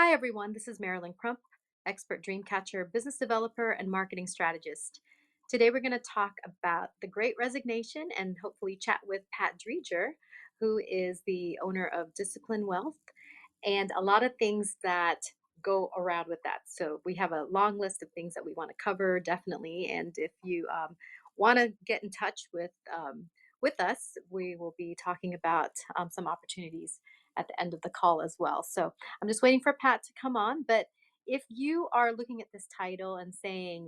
Hi, everyone. This is Marilen Crump, expert dream catcher, business developer, and marketing strategist. Today, we're going to talk about the Great Resignation and hopefully chat with Pat Driedger, who is the owner of Discipline Wealth, and a lot of things that go around with that. So, we have a long list of things that we want to cover, definitely. And if you want to get in touch with us, we will be talking about some opportunities at the end of the call as well. So, I'm just waiting for Pat to come on. But if you are looking at this title and saying,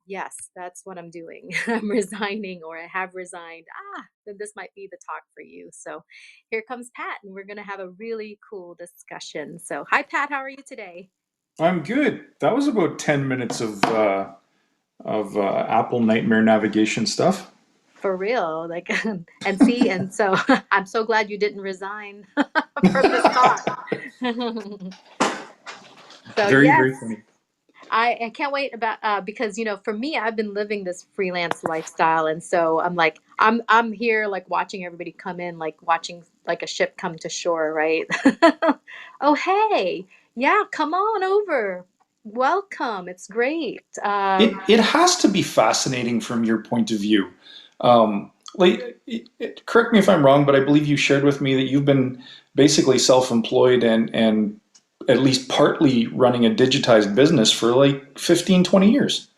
yes, that's what I'm doing, I'm resigning or I have resigned, then this might be the talk for you. So here comes Pat, and we're going to have a really cool discussion. So, hi, Pat, how are you today? I'm good. That was about 10 minutes of Apple Nightmare navigation stuff. For real. Like, and see, and so I'm so glad you didn't resign from the start. So, Very, yes. very funny. I can't wait about because for me I've been living this freelance lifestyle, and so I'm here like watching everybody come in, like watching like a ship come to shore, right? Oh, hey, yeah, come on over, welcome, it's great. It has to be fascinating from your point of view. Correct me if I'm wrong, but I believe you shared with me that you've been basically self-employed and at least partly running a digitized business for like 15, 20 years.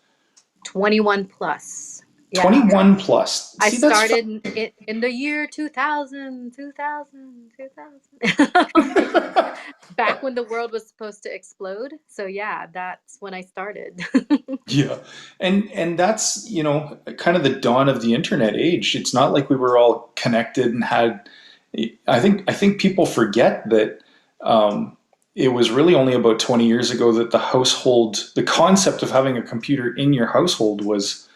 21 plus, yeah. 21 plus. I See, that's started in the year 2000, 2000, 2000. Back when the world was supposed to explode. So yeah, that's when I started. Yeah. And that's, kind of the dawn of the internet age. It's not like we were all connected and had I think people forget that it was really only about 20 years ago that the concept of having a computer in your household was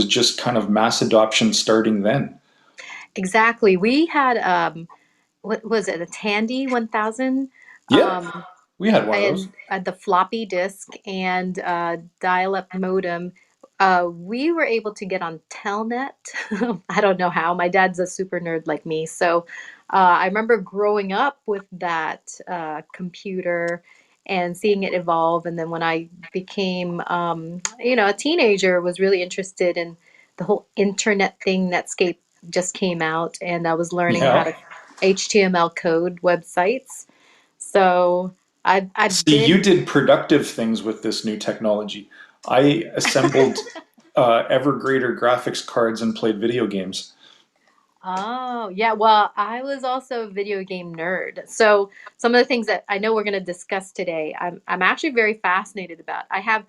just kind of mass adoption starting then. Exactly. We had what was it, a Tandy 1000? Yeah, Um we had one of those. and the floppy disk and dial-up modem. We were able to get on Telnet. I don't know how. My dad's a super nerd like me, so I remember growing up with that computer and seeing it evolve. And then when I became, a teenager, was really interested in the whole internet thing. Netscape just came out, and I was learning how Yeah. to HTML code websites. So I've See, you been. did productive things with this new technology. I assembled Evergrader graphics cards and played video games. Oh, yeah. Well, I was also a video game nerd. So some of the things that I know we're going to discuss today, I'm actually very fascinated about. I have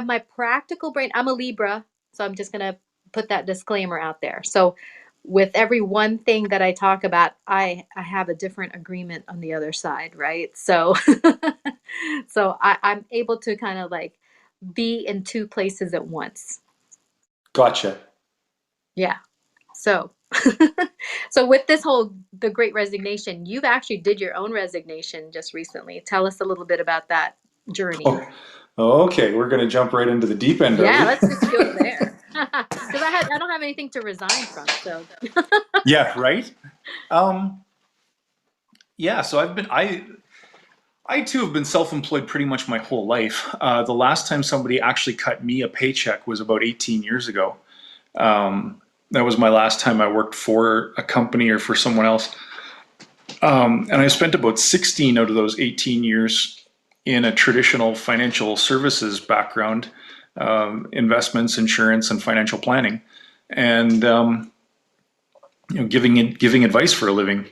my practical brain. I'm a Libra, so I'm just going to put that disclaimer out there. So with every one thing that I talk about, I have a different agreement on the other side, right? So so I'm able to kind of like be in two places at once. Gotcha. Yeah. So, so with this whole the Great Resignation, you've actually did your own resignation just recently. Tell us a little bit about that journey. Oh, okay, we're going to jump right into the deep end, are Yeah, we? let's just go there. Because I don't have anything to resign from. So, Yeah, right. Um, yeah, so I too have been self-employed pretty much my whole life. The last time somebody actually cut me a paycheck was about 18 years ago. That was my last time I worked for a company or for someone else. And I spent about 16 out of those 18 years in a traditional financial services background, investments, insurance, and financial planning, and giving advice for a living.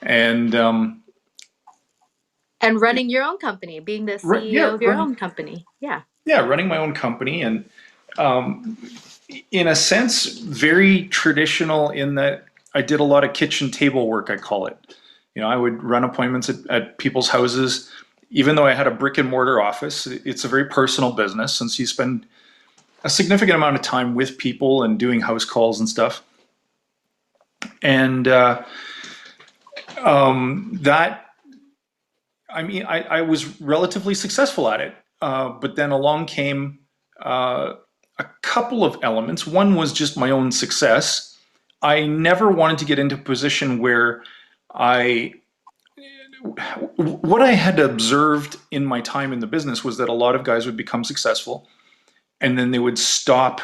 And and running your own company, being the yeah, CEO of your own company. Yeah. running my own company, and in a sense, very traditional in that I did a lot of kitchen table work, I call it. I would run appointments at people's houses. Even though I had a brick and mortar office, it's a very personal business since you spend a significant amount of time with people and doing house calls and stuff. And that, I mean, I was relatively successful at it. But then along came a couple of elements. One was just my own success. I never wanted to get into a position where I what I had observed in my time in the business was that a lot of guys would become successful and then they would stop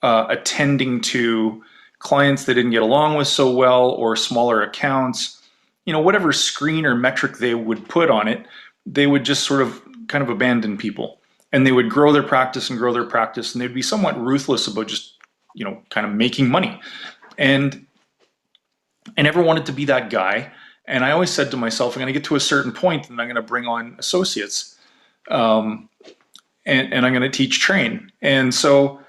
attending to clients they didn't get along with so well or smaller accounts. Whatever screen or metric they would put on it, they would just sort of kind of abandon people. And they would grow their practice and grow their practice, and they'd be somewhat ruthless about just, kind of making money. And I never wanted to be that guy. And I always said to myself, I'm going to get to a certain point and I'm going to bring on associates, and I'm going to teach train. And so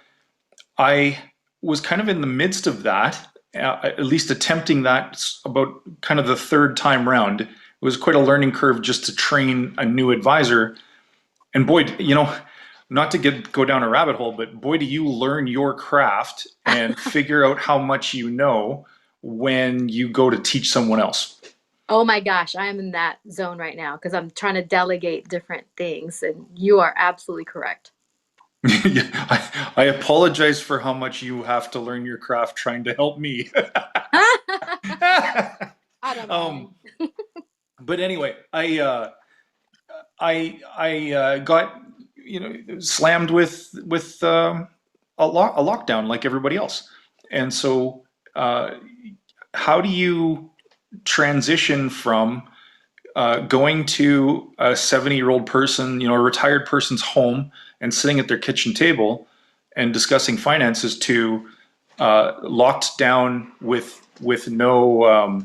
I was kind of in the midst of that, at least attempting that about kind of the third time round. It was quite a learning curve just to train a new advisor. And boy, not to go down a rabbit hole, but boy, do you learn your craft and figure out how much you know when you go to teach someone else. Oh my gosh, I am in that zone right now because I'm trying to delegate different things, and you are absolutely correct. Yeah, I apologize for how much you have to learn your craft trying to help me. I don't um, mind. but anyway, I got slammed with a lockdown like everybody else, and so how do you transition from going to a 70-year-old person, a retired person's home, and sitting at their kitchen table and discussing finances to locked down with no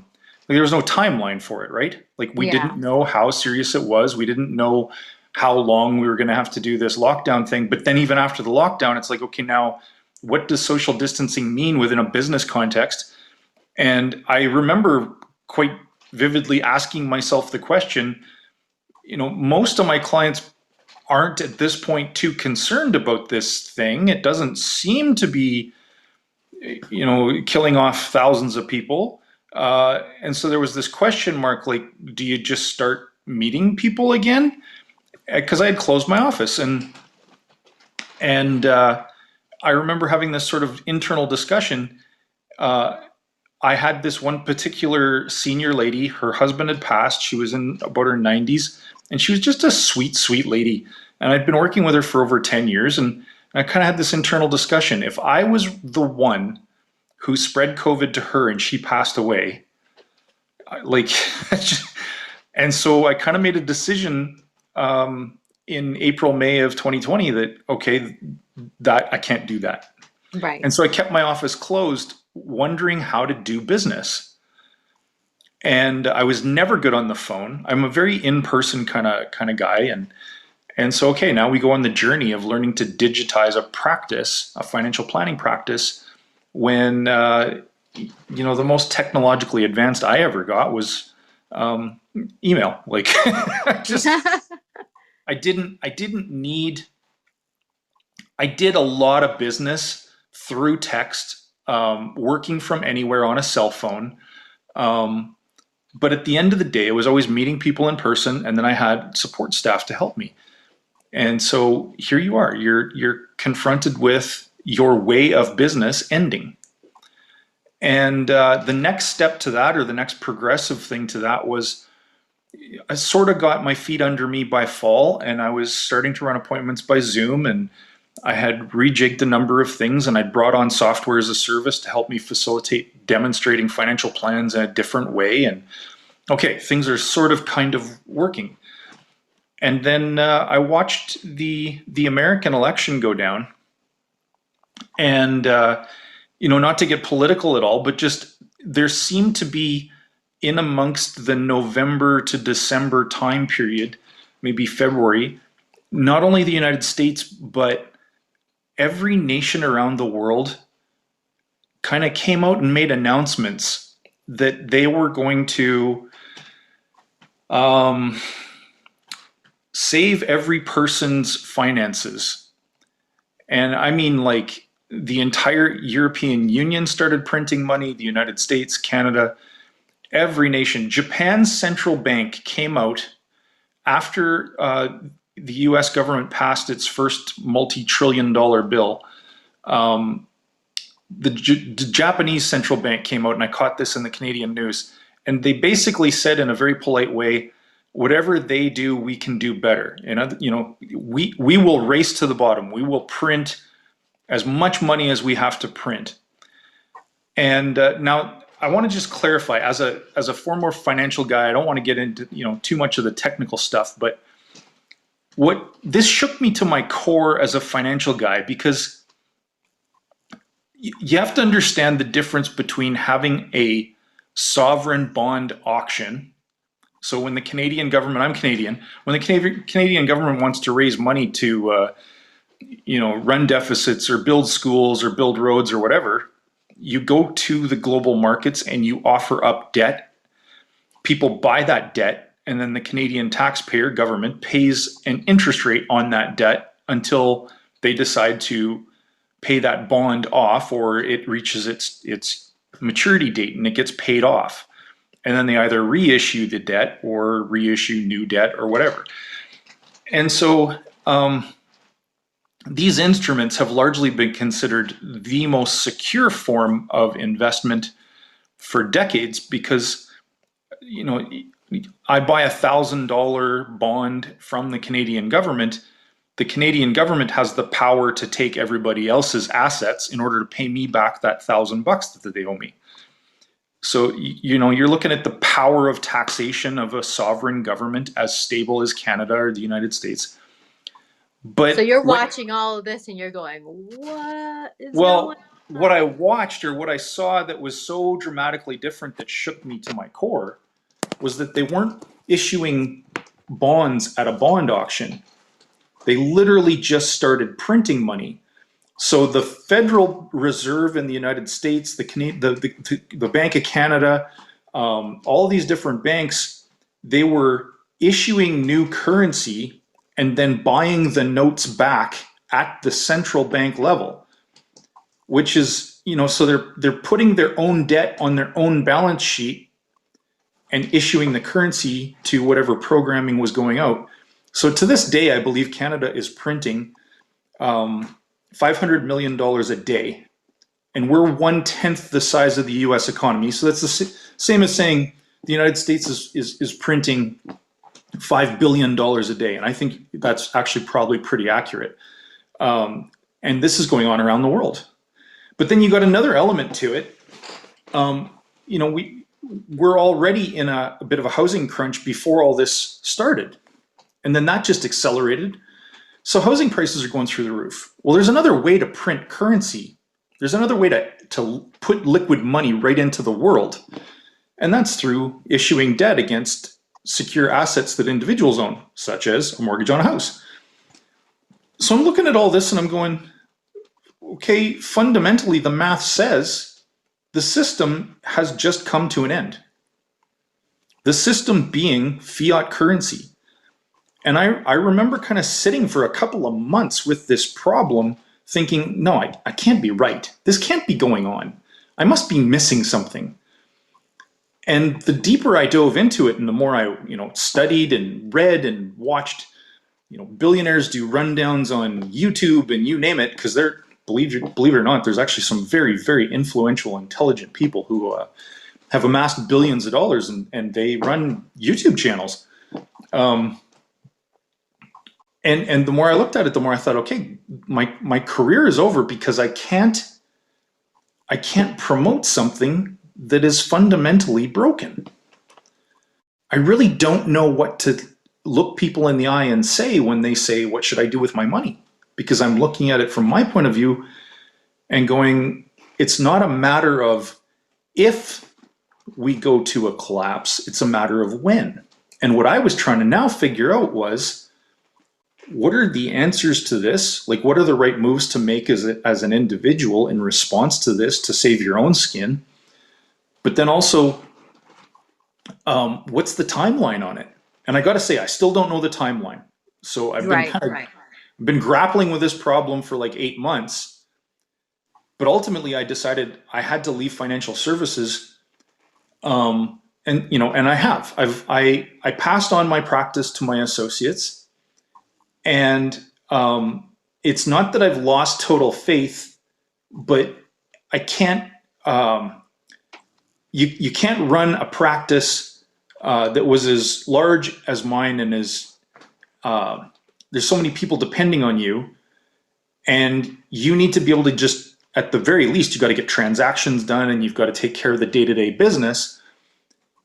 like there was no timeline for it, right? Like we Yeah. didn't know how serious it was. We didn't know how long we were going to have to do this lockdown thing. But then even after the lockdown, it's like, okay, now what does social distancing mean within a business context? And I remember quite vividly asking myself the question, most of my clients aren't at this point too concerned about this thing. It doesn't seem to be, killing off thousands of people. And so there was this question mark, like, do you just start meeting people again? Because I had closed my office, and I remember having this sort of internal discussion. I had this one particular senior lady. Her husband had passed. She was in about her 90s, and she was just a sweet, sweet lady. And I'd been working with her for over 10 years, and I kind of had this internal discussion. If I was the one who spread COVID to her and she passed away, like, and so I kind of made a decision in April, May of 2020 that, okay, that I can't do that. Right. And so I kept my office closed, wondering how to do business. And I was never good on the phone. I'm a very in-person kind of guy, and so okay, now we go on the journey of learning to digitize a practice, a financial planning practice, when the most technologically advanced I ever got was email. Like, just I didn't need. I did a lot of business through text, working from anywhere on a cell phone. But at the end of the day, it was always meeting people in person, and then I had support staff to help me. And so here you are. You're confronted with your way of business ending. And the next step to that, or the next progressive thing to that, was I sort of got my feet under me by fall, and I was starting to run appointments by Zoom, and I had rejigged a number of things, and I'd brought on software as a service to help me facilitate demonstrating financial plans in a different way. And okay, things are sort of kind of working. And then I watched the American election go down, and not to get political at all, but just there seemed to be, in amongst the November to December time period, maybe February, not only the United States, but every nation around the world kind of came out and made announcements that they were going to save every person's finances. And I mean, like, the entire European Union started printing money, the United States, Canada, every nation. Japan's central bank came out after the US government passed its first multi-trillion-dollar bill. The Japanese central bank came out, and I caught this in the Canadian news, and they basically said in a very polite way, whatever they do, we can do better. And we will race to the bottom. We will print as much money as we have to print. And now I want to just clarify, as a former financial guy, I don't want to get into too much of the technical stuff, but what this shook me to my core as a financial guy, because you have to understand the difference between having a sovereign bond auction. So when the Canadian government, I'm Canadian, when the Canadian government wants to raise money to run deficits or build schools or build roads or whatever, you go to the global markets and you offer up debt. People buy that debt, and then the Canadian taxpayer government pays an interest rate on that debt until they decide to pay that bond off, or it reaches its maturity date and it gets paid off. And then they either reissue the debt or reissue new debt or whatever. And so these instruments have largely been considered the most secure form of investment for decades, because I buy $1,000 bond from the Canadian government. The Canadian government has the power to take everybody else's assets in order to pay me back that $1,000 that they owe me. So you're looking at the power of taxation of a sovereign government as stable as Canada or the United States. But so you're watching all of this and you're going, what is going on? What I watched, or what I saw that was so dramatically different that shook me to my core, was that they weren't issuing bonds at a bond auction. They literally just started printing money. So the Federal Reserve in the United States, the Bank of Canada, all these different banks, they were issuing new currency and then buying the notes back at the central bank level, which is, so they're putting their own debt on their own balance sheet and issuing the currency to whatever programming was going out. So to this day, I believe Canada is printing $500 million a day, and we're 1/10 the size of the U.S. economy. So that's the same as saying the United States is printing $5 billion a day, and I think that's actually probably pretty accurate. And this is going on around the world. But then you got another element to it. We're already in a bit of a housing crunch before all this started, and then that just accelerated. So housing prices are going through the roof. Well, there's another way to print currency. There's another way to put liquid money right into the world, and that's through issuing debt against secure assets that individuals own, such as a mortgage on a house. So I'm looking at all this and I'm going, okay, fundamentally the math says the system has just come to an end. The system being fiat currency. And I remember kind of sitting for a couple of months with this problem thinking, no, I can't be right. This can't be going on. I must be missing something. And the deeper I dove into it and the more I studied and read and watched billionaires do rundowns on YouTube and you name it, because believe it or not, there's actually some very, very influential, intelligent people who have amassed billions of dollars and they run YouTube channels. And the more I looked at it, the more I thought, okay, my career is over, because I can't promote something that is fundamentally broken. I really don't know what to look people in the eye and say when they say, what should I do with my money? Because I'm looking at it from my point of view and going, it's not a matter of if we go to a collapse, it's a matter of when. And what I was trying to now figure out was, what are the answers to this? Like, what are the right moves to make as an individual in response to this to save your own skin? But then also, what's the timeline on it? And I got to say, I still don't know the timeline. So I've been grappling with this problem for like 8 months. But ultimately, I decided I had to leave financial services. And I have. I passed on my practice to my associates. And it's not that I've lost total faith, but I can't. You can't run a practice that was as large as mine, and as there's so many people depending on you, and you need to be able to just, at the very least, you got to get transactions done, and you've got to take care of the day-to-day business,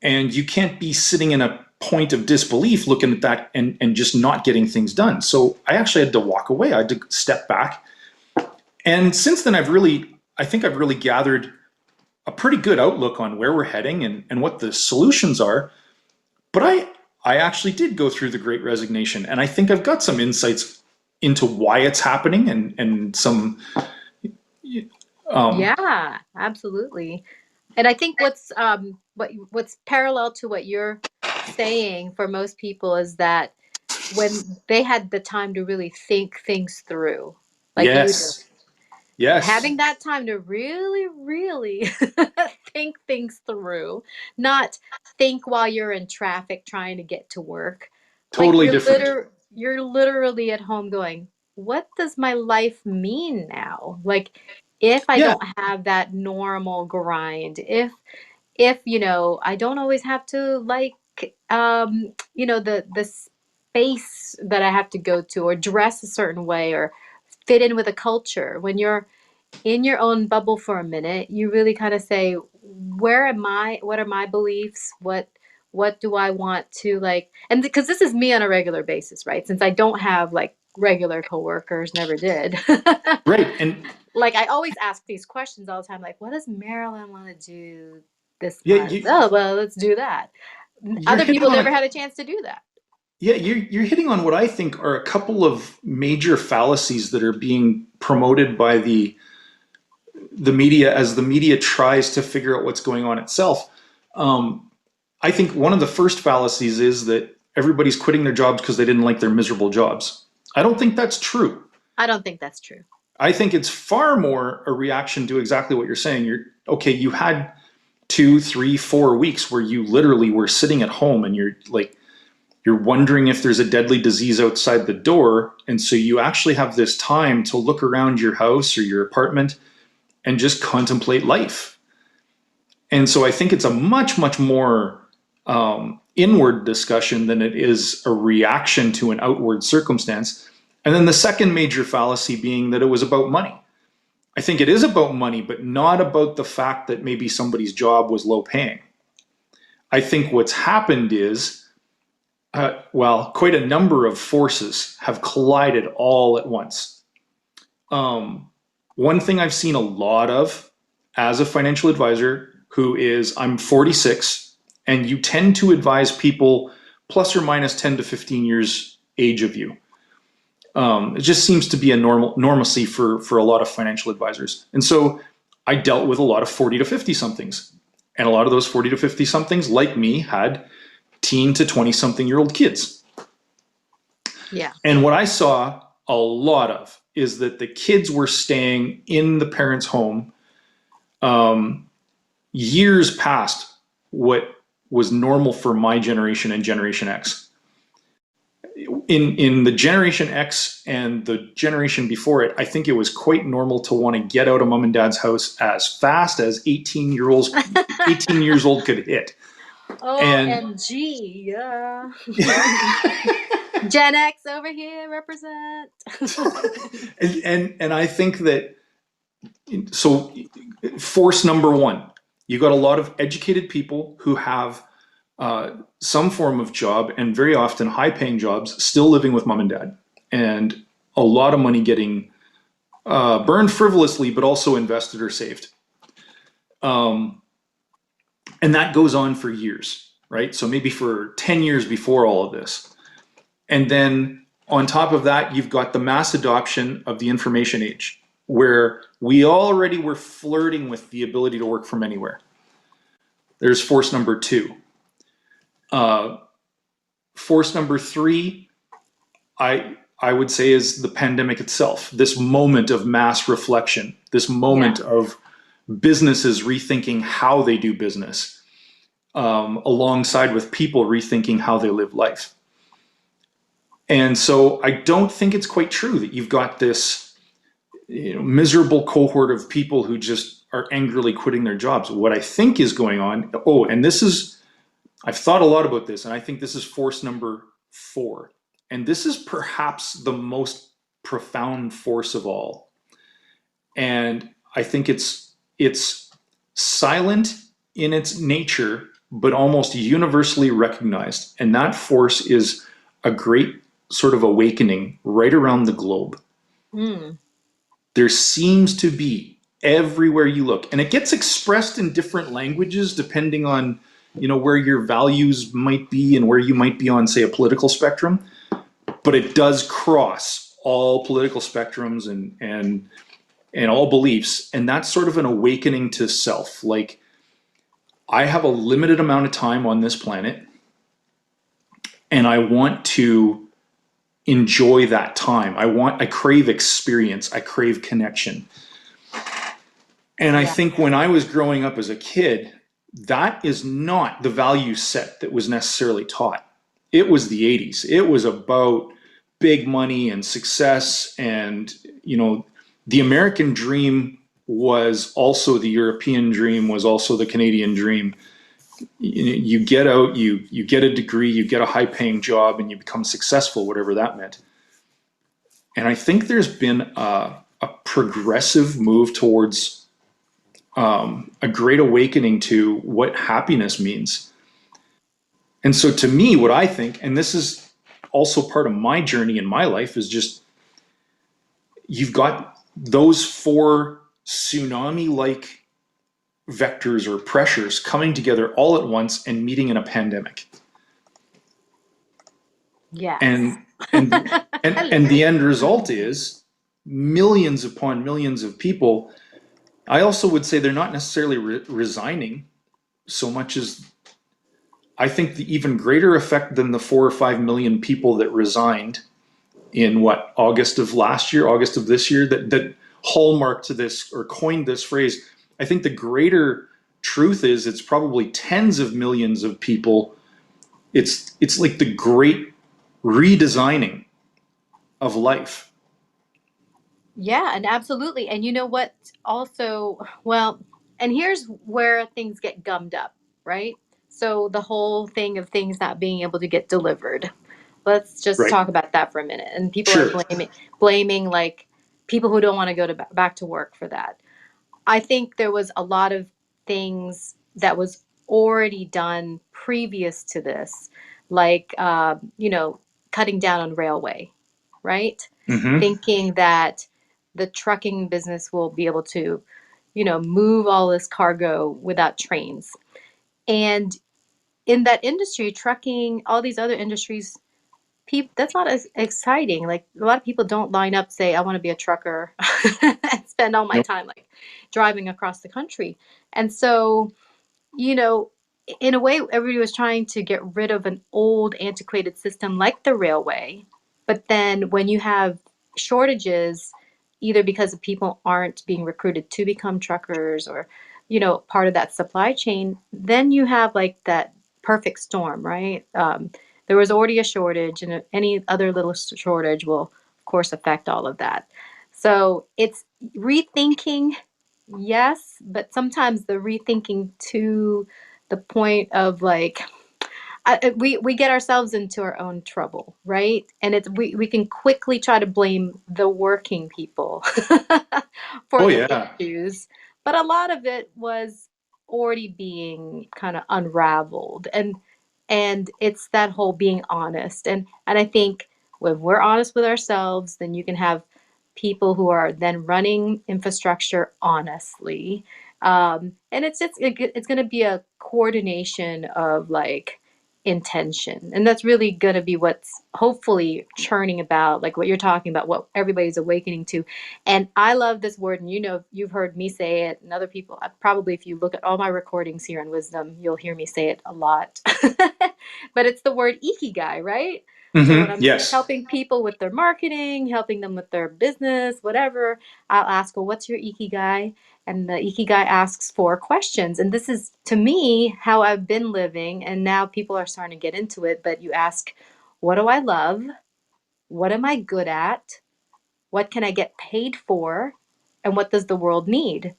and you can't be sitting in a point of disbelief looking at that and just not getting things done. So I actually had to walk away. I had to step back. And since then, I think I've really gathered a pretty good outlook on where we're heading and what the solutions are. But I actually did go through the Great Resignation, and I think I've got some insights into why it's happening, and some Yeah, absolutely. And I think what's parallel to what you're saying for most people is that when they had the time to really think things through, like you did, yes, yes, having that time to really, really think things through, not think while you're in traffic trying to get to work. Like totally different. you're literally at home going, what does my life mean now? Like if I Yeah, don't have that normal grind, if I don't always have to like the space that I have to go to or dress a certain way or fit in with a culture. When you're in your own bubble for a minute, you really kind of say, where am I? What are my beliefs? What do I want to like? And because this is me on a regular basis, right? Since I don't have like regular coworkers, never did. right. And Like I always ask these questions all the time, like, what does Marilyn want to do this yeah, month? Oh, well, let's do that. you're Other hitting people on never a had a chance to do that. yeah, you're hitting on what I think are a couple of major fallacies that are being promoted by the media, as the media tries to figure out what's going on itself. I think one of the first fallacies is that everybody's quitting their jobs because they didn't like their miserable jobs. I don't think that's true. I don't think that's true. I think it's far more a reaction to exactly what you're saying. You're okay. You had 2, 3, 4 weeks where you literally were sitting at home, and you're wondering if there's a deadly disease outside the door, and so you actually have this time to look around your house or your apartment and just contemplate life. And so I think it's a much more inward discussion than it is a reaction to an outward circumstance. And then the second major fallacy being that it was about money. I think it is about money, but not about the fact that maybe somebody's job was low paying. I think what's happened is, quite a number of forces have collided all at once. One thing I've seen a lot of as a financial advisor I'm 46, and you tend to advise people plus or minus 10 to 15 years age of you. It just seems to be a normalcy for a lot of financial advisors. And so I dealt with a lot of 40 to 50 somethings. And a lot of those 40 to 50 somethings, like me, had teen to 20 something year old kids. Yeah. And what I saw a lot of is that the kids were staying in the parents' home years past what was normal for my generation and Generation X. In the Generation X and the generation before it, I think it was quite normal to want to get out of mom and dad's house as fast as 18 years old could hit. And OMG, yeah. Gen X over here represent. and I think that, so force number one, you got a lot of educated people who have some form of job, and very often high paying jobs, still living with mom and dad, and a lot of money getting burned frivolously, but also invested or saved. And that goes on for years, right? So maybe for 10 years before all of this. And then on top of that, you've got the mass adoption of the information age, where we already were flirting with the ability to work from anywhere. There's force number two. Force number three, I would say, is the pandemic itself. This moment of mass reflection, this moment of businesses rethinking how they do business, alongside with people rethinking how they live life. And so I don't think it's quite true that you've got this miserable cohort of people who just are angrily quitting their jobs. What I think is going on, and this is I've thought a lot about this, and I think this is force number 4. And this is perhaps the most profound force of all. And I think it's silent in its nature, but almost universally recognized. And that force is a great sort of awakening right around the globe. Mm, There seems to be everywhere you look, and it gets expressed in different languages depending on where your values might be and where you might be on, say, a political spectrum. But it does cross all political spectrums and all beliefs, and that's sort of an awakening to self. Like, I have a limited amount of time on this planet, and I want to enjoy that time. I crave experience, I crave connection. And I yeah. think when I was growing up as a kid, that is not the value set that was necessarily taught. It was the 80s. It was about big money and success. And, the American dream was also the European dream, was also the Canadian dream. You get out, you get a degree, you get a high paying job, and you become successful, whatever that meant. And I think there's been a progressive move towards a great awakening to what happiness means. And so, to me, what I think, and this is also part of my journey in my life, is just you've got those 4 tsunami like vectors or pressures coming together all at once and meeting in a pandemic. Yes. And and the end result is millions upon millions of people. I also would say they're not necessarily resigning so much as, I think, the even greater effect than the 4 or 5 million people that resigned in August of last year, August of this year, that hallmark to this or coined this phrase. I think the greater truth is it's probably tens of millions of people. It's like the great redesigning of life. Yeah, and absolutely. And you know what? Also, well, and here's where things get gummed up, right? So the whole thing of things not being able to get delivered. Let's just Right. talk about that for a minute. And people are Sure. blaming like people who don't want to go to back to work for that. I think there was a lot of things that was already done previous to this, like cutting down on railway, right? Mm-hmm. Thinking that the trucking business will be able to, move all this cargo without trains. And in that industry, trucking, all these other industries, people, that's not as exciting. Like a lot of people don't line up, say, I want to be a trucker and spend all my Nope. time like driving across the country. And so, you know, in a way, everybody was trying to get rid of an old, antiquated system like the railway. But then when you have shortages, either because of people aren't being recruited to become truckers or, part of that supply chain, then you have like that perfect storm, right? There was already a shortage, and any other little shortage will, of course, affect all of that. So it's rethinking. Yes, but sometimes the rethinking to the point of like we get ourselves into our own trouble, right? And it's we can quickly try to blame the working people for Oh the yeah. issues, but a lot of it was already being kind of unraveled, and it's that whole being honest, and I think when we're honest with ourselves, then you can have people who are then running infrastructure honestly, and it's going to be a coordination of like intention, and that's really going to be what's hopefully churning about, like what you're talking about, what everybody's awakening to. And I love this word, and you've heard me say it, and other people probably, if you look at all my recordings here on wisdom, you'll hear me say it a lot. But it's the word ikigai, right? So when Mm-hmm. I'm Yes. helping people with their marketing, helping them with their business, whatever, I'll ask, well, what's your ikigai? And the ikigai asks 4 questions. And this is, to me, how I've been living. And now people are starting to get into it. But you ask, what do I love? What am I good at? What can I get paid for? And what does the world need?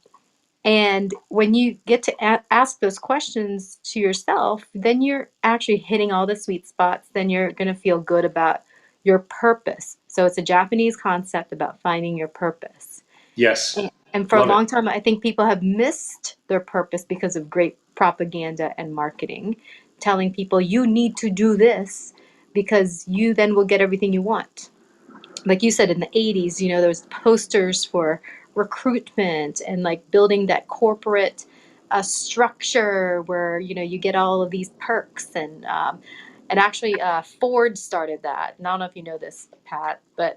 And when you get to ask those questions to yourself, then you're actually hitting all the sweet spots. Then you're going to feel good about your purpose. So it's a Japanese concept about finding your purpose. Yes. And for a Love it. long time, I think people have missed their purpose because of great propaganda and marketing, telling people you need to do this because you then will get everything you want. Like you said, in the 80s, there was posters for recruitment and like building that corporate structure where you get all of these perks, and actually Ford started that. And I don't know if you know this, Pat, but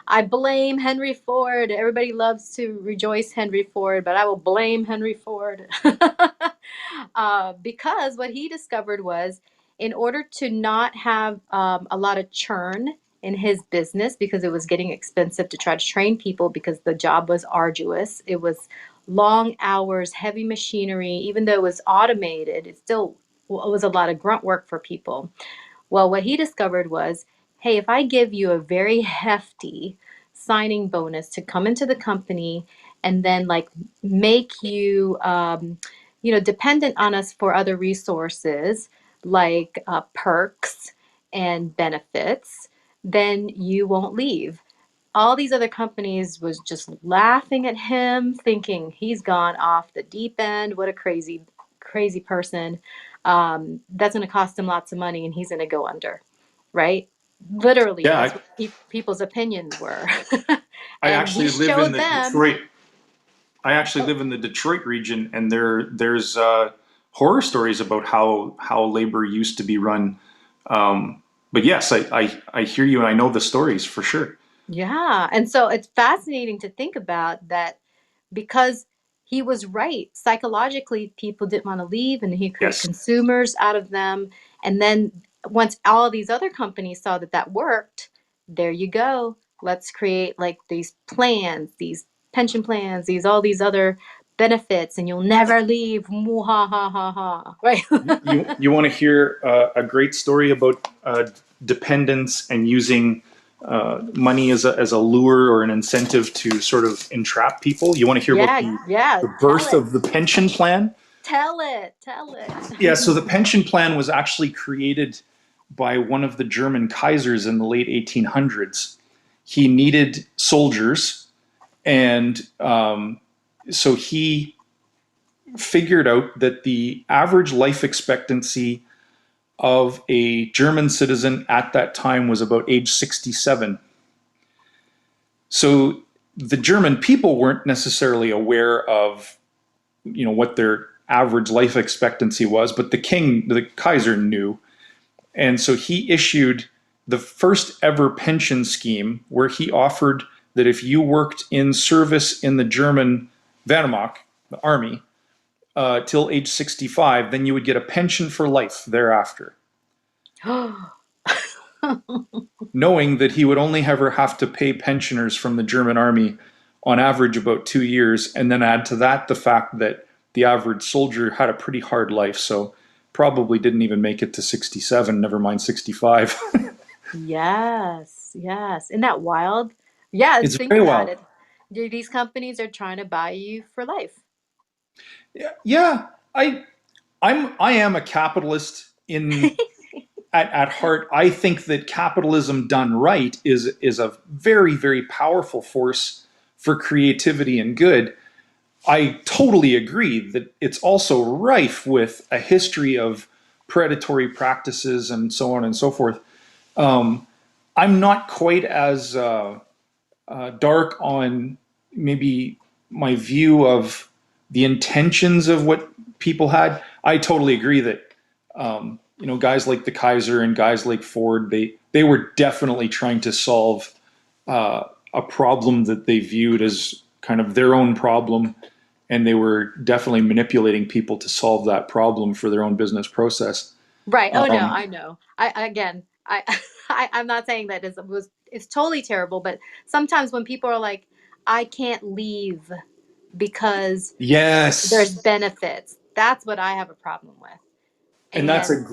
I blame Henry Ford. Everybody loves to rejoice Henry Ford, but I will blame Henry Ford. Because what he discovered was, in order to not have a lot of churn in his business, because it was getting expensive to try to train people, because the job was arduous. It was long hours, heavy machinery. Even though it was automated, it still was a lot of grunt work for people. Well, what he discovered was, hey, if I give you a very hefty signing bonus to come into the company and then like make you, dependent on us for other resources like perks and benefits, then you won't leave. All these other companies was just laughing at him, thinking he's gone off the deep end. What a crazy person. That's going to cost him lots of money and he's going to go under, right? Literally, Yeah, that's what people's opinions were. I And he actually live in showed the them. Detroit. I actually live in the Detroit region, and there's horror stories about how labor used to be run. But yes, I hear you, and I know the stories for sure. Yeah. And so it's fascinating to think about that, because he was right. Psychologically, people didn't want to leave, and he created Yes. consumers out of them. And then once all these other companies saw that that worked, there you go. Let's create like these plans, these pension plans, these all these other benefits, and you'll never leave. Ha ha ha ha. Right. You want to hear a great story about dependence and using money as a lure or an incentive to sort of entrap people? You want to hear about Yeah, yeah. the Tell birth it. of the pension plan? Tell it. Tell Yeah, so it. the pension plan was actually created by one of the German Kaisers in the late 1800s. He needed soldiers, and so he figured out that the average life expectancy of a German citizen at that time was about age 67. So the German people weren't necessarily aware of what their average life expectancy was, but the Kaiser knew. And so he issued the first ever pension scheme where he offered that if you worked in service in the German Wehrmacht, the army, till age 65, then you would get a pension for life thereafter, knowing that he would only ever have to pay pensioners from the German army on average about 2 years, and then add to that the fact that the average soldier had a pretty hard life, so probably didn't even make it to 67, never mind 65. Yes, yes. Isn't that wild? Yeah, It's think very about well. it. These companies are trying to buy you for life. Yeah, I am a capitalist in at heart. I think that capitalism done right is a very powerful force for creativity and good. I totally agree that it's also rife with a history of predatory practices and so on and so forth. I'm not quite as dark on maybe my view of the intentions of what people had. I totally agree that guys like the Kaiser and guys like Ford, they were definitely trying to solve a problem that they viewed as kind of their own problem, and they were definitely manipulating people to solve that problem for their own business process. Right. Oh no, Um, I know. Again, I'm not saying that it's totally terrible, but sometimes when people are like, I can't leave because there's yes, benefits, that's what I have a problem with. and that's a And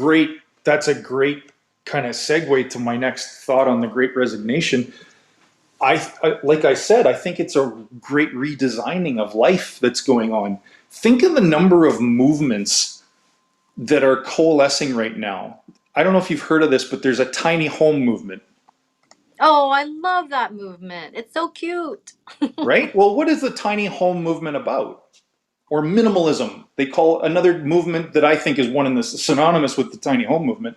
great kind of segue to my next thought on the Great Resignation. like I said, I think it's a great redesigning of life that's going on. Think of the number of movements that are coalescing right now. I don't know if you've heard of this, but there's a tiny home movement, Oh, I love that movement. It's so cute. right? Well, what is the tiny home movement about? Or minimalism. They call another movement that I think is one in this synonymous with the tiny home movement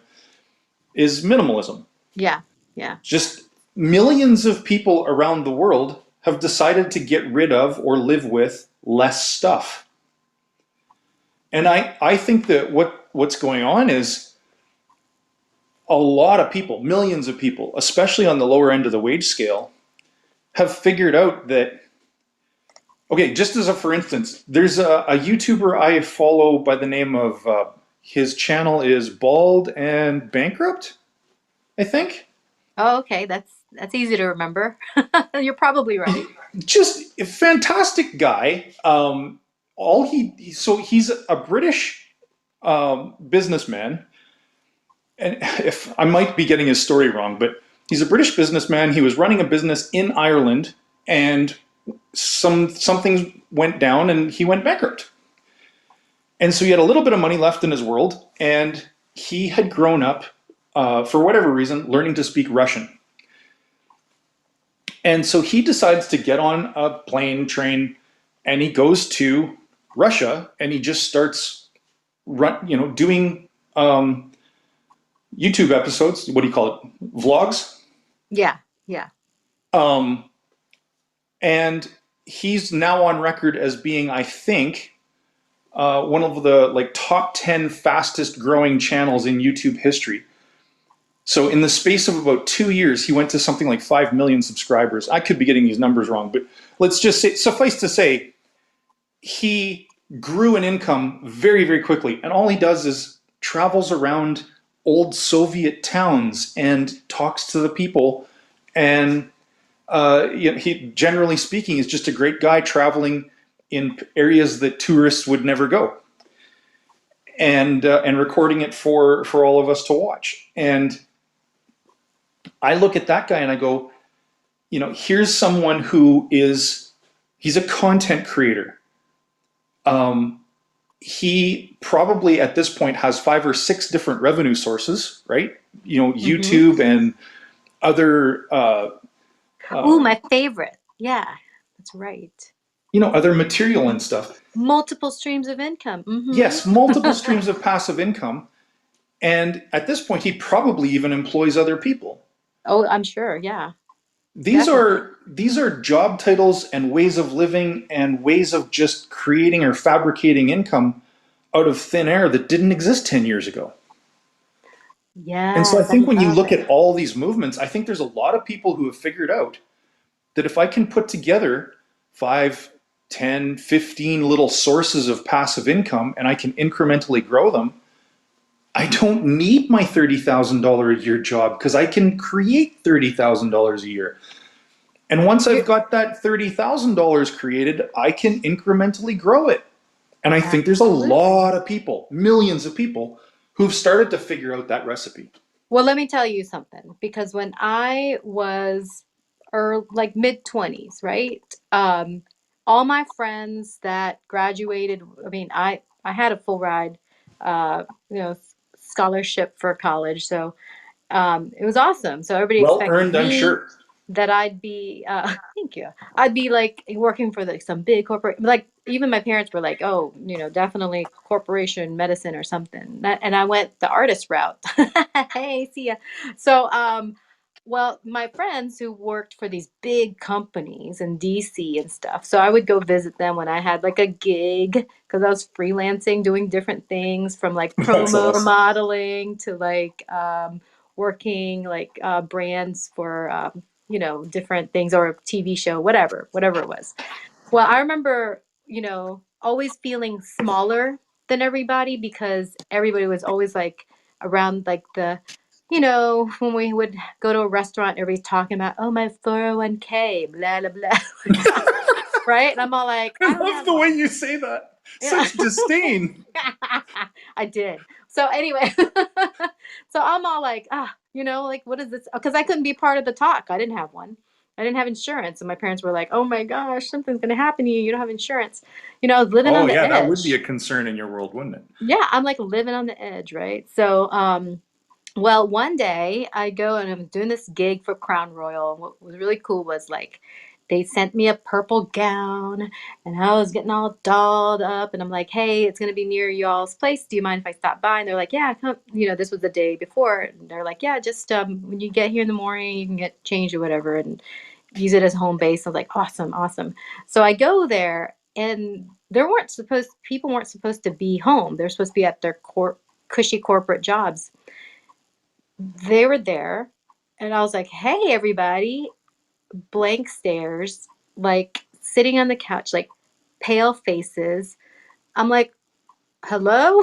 is minimalism. Yeah, yeah. Just millions of people around the world have decided to get rid of or live with less stuff. And I think that what's going on is a lot of people, millions of people, especially on the lower end of the wage scale, have figured out that, okay, just as a for instance, there's a YouTuber I follow by the name of, his channel is Bald and Bankrupt, I think. Oh, okay. That's easy to remember. You're probably right. Just a fantastic guy. All so he's a British businessman, and if I might be getting his story wrong, but he's a British businessman. He was running a business in Ireland, and something went down, and he went bankrupt. And so he had a little bit of money left in his world, and he had grown up, for whatever reason, learning to speak Russian. And so he decides to get on a plane, train, and he goes to Russia, and he just starts doing YouTube episodes. What do you call it? Vlogs. Yeah, yeah. Um, and he's now on record as being, I think, one of the like top 10 fastest growing channels in YouTube history. So in the space of about 2 years, he went to something like 5 million subscribers. I could be getting these numbers wrong, but let's just say, suffice to say, he grew an income very, very quickly. And all he does is travels around old Soviet towns and talks to the people. And he, generally speaking, is just a great guy traveling in areas that tourists would never go, and recording it for all of us to watch. And I look at that guy and I go, here's someone he's a content creator. He probably at this point has 5 or 6 different revenue sources, right? Mm-hmm. YouTube and other, Oh, my favorite. Yeah, that's right. other material and stuff. Multiple streams of income. Yes, multiple streams of passive income. And at this point, he probably even employs other people. Oh, I'm sure. Yeah, These definitely. are these are job titles and ways of living and ways of just creating or fabricating income out of thin air that didn't exist 10 years ago. And so I Yes, I think when you love look it. at all these movements, I think there's a lot of people who have figured out that if I can put together 5, 10, 15 little sources of passive income and I can incrementally grow them, I don't need my $30,000 a year job because I can create $30,000 a year. And once I've You're got that $30,000 created, I can incrementally grow it. And I think there's a absolutely. lot of people, millions of people, who've started to figure out that recipe. Well, let me tell you something. Because when I was like mid 20s, right? All my friends that graduated, I mean, I had a full ride, uh, you know, scholarship for college, so it was awesome. So everybody Well expected earned, I'm me sure. that I'd be thank you. I'd be like working for like some big corporate, like even my parents were like, "Oh, definitely corporation medicine or something." And I went the artist route. Hey, see ya. So well, my friends who worked for these big companies in DC and stuff. So I would go visit them when I had like a gig because I was freelancing doing different things from like That's promo awesome. modeling to like working like brands for different things or a TV show, whatever it was. Well, I remember, always feeling smaller than everybody because everybody was always like around like when we would go to a restaurant, everybody's talking about, oh, my 401k, blah, blah, blah. Right? And I'm all like, I I don't love have the way one. you say that. Yeah. Such disdain. I did. So anyway, so I'm all like, like, what is this? Because I couldn't be part of the talk. I didn't have one. I didn't have insurance. And my parents were like, oh my gosh, something's going to happen to you. You don't have insurance. I was living Oh on the yeah, that would be a edge. concern in your world, wouldn't it? Yeah, I'm like living on the edge, right? So, well, one day I go and I'm doing this gig for Crown Royal. What was really cool was like they sent me a purple gown and I was getting all dolled up and I'm like, hey, it's gonna be near y'all's place. Do you mind if I stop by? And they're like, yeah, come. This was the day before. And they're like, yeah, just when you get here in the morning, you can get changed or whatever and use it as home base. I was like, awesome, awesome. So I go there and people weren't supposed to be home. They're supposed to be at their cushy corporate jobs. They were there and I was like, hey everybody, blank stares, like sitting on the couch, like pale faces. I'm like, hello.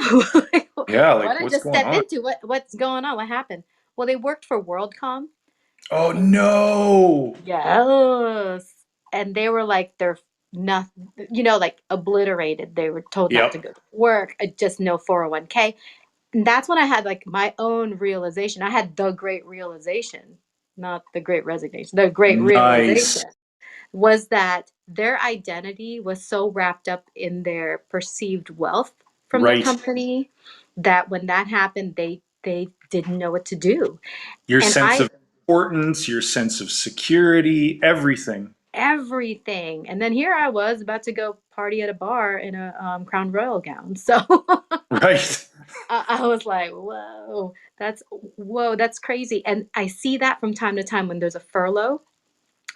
Like, Yeah, what like I what's just going stepped on? into? What's going on? What happened? Well, they worked for WorldCom. Oh And no. yes, and they were like they're not, like obliterated. They were told not to Yep. go to work, just no 401k. And that's when I had like my own realization. I had the great realization, not the great resignation. The great Nice. realization was that their identity was so wrapped up in their perceived wealth from the Right. company that when that happened, they didn't know what to do. Your And sense I of importance, your sense of security, everything. everything. And then here I was about to go party at a bar in a Crown Royal gown. So Right. I was like, whoa, that's crazy. And I see that from time to time when there's a furlough.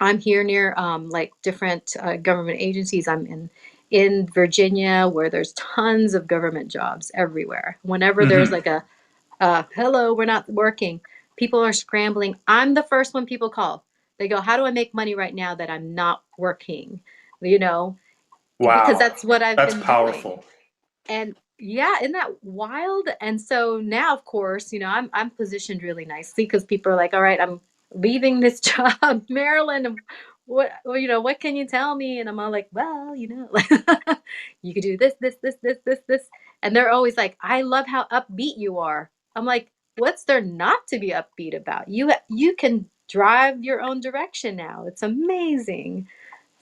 I'm here near like different government agencies. I'm in Virginia where there's tons of government jobs everywhere. Whenever there's Hmm. like a hello, we're not working, people are scrambling. I'm the first one people call. They go, how do I make money right now that I'm not working? You know, because Wow. that's what I've That's been doing. powerful. And yeah, isn't that wild? And so now, of course, I'm positioned really nicely because people are like, all right, I'm leaving this job, Maryland. What can you tell me? And I'm all like, well, you could do this. And they're always like, I love how upbeat you are. I'm like, what's there not to be upbeat about? You can drive your own direction now. It's amazing.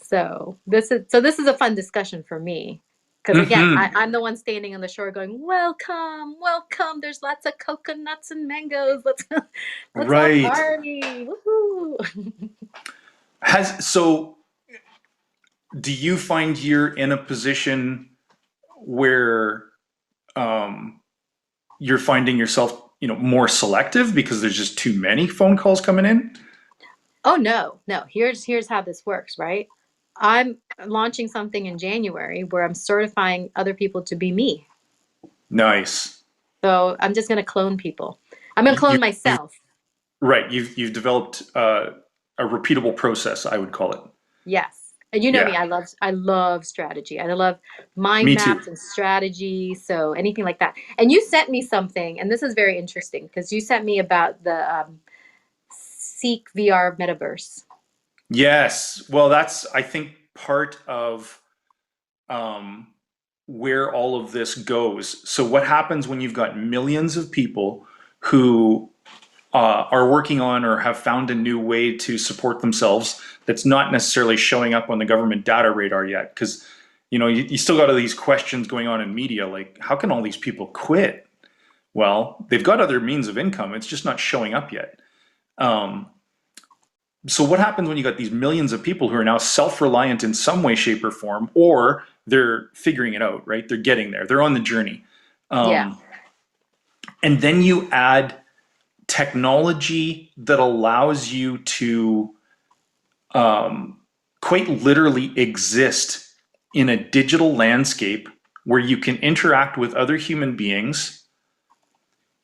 So this is a fun discussion for me. Because again, Hmm. I'm the one standing on the shore going, welcome, welcome. There's lots of coconuts and mangoes. Let's all Right. party. Woohoo. Has so do you find you're in a position where um, you're finding yourself, more selective because there's just too many phone calls coming in? Oh no, no. Here's how this works, right? I'm launching something in January where I'm certifying other people to be me. Nice. So I'm just gonna clone people. I'm gonna You, clone you, you've myself. right. You've developed a repeatable process, I would call it. Yes. And you know me, Yeah. I love strategy. I love mind Me too. maps and strategy. So anything like that. And you sent me something, and this is very interesting because you sent me about the Seek VR metaverse. Yes. Well, that's, I think, part of um, where all of this goes. So, what happens when you've got millions of people who are working on or have found a new way to support themselves that's not necessarily showing up on the government data radar yet? Because you still got all these questions going on in media, like how can all these people quit? Well, they've got other means of income. It's just not showing up yet. Um, so what happens when you got these millions of people who are now self-reliant in some way, shape, or form, or they're figuring it out, right? They're getting there. They're on the journey. Yeah. Um, and then you add technology that allows you to quite literally exist in a digital landscape where you can interact with other human beings.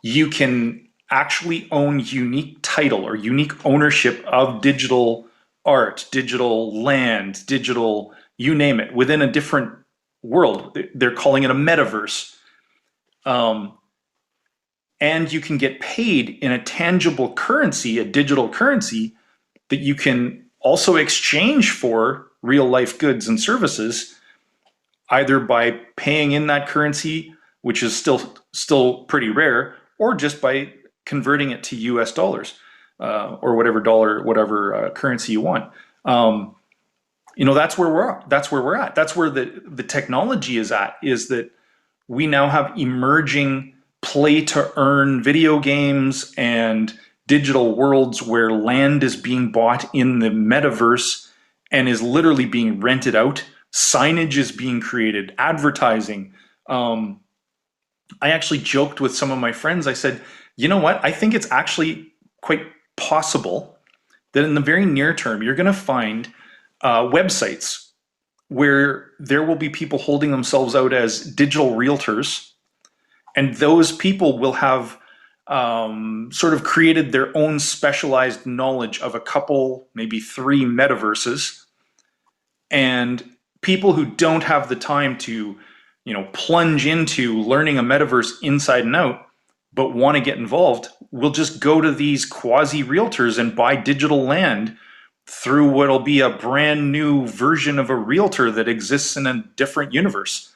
You can actually own unique title or unique ownership of digital art, digital land, digital, you name it, within a different world. They're calling it a metaverse. Um, and you can get paid in a tangible currency, a digital currency that you can also exchange for real life goods and services, either by paying in that currency, which is still pretty rare, or just by converting it to US dollars. or whatever dollar, whatever currency you want. That's where we're at. That's where we're at. That's where the technology is at, is that we now have emerging play to earn video games and digital worlds where land is being bought in the metaverse and is literally being rented out. Signage is being created, advertising. I actually joked with some of my friends. I said, you know what? I think it's actually quite possible that in the very near term, you're going to find websites where there will be people holding themselves out as digital realtors, and those people will have sort of created their own specialized knowledge of a couple, maybe 3 metaverses, and people who don't have the time to, plunge into learning a metaverse inside and out, but want to get involved, will just go to these quasi realtors and buy digital land through what'll be a brand new version of a realtor that exists in a different universe.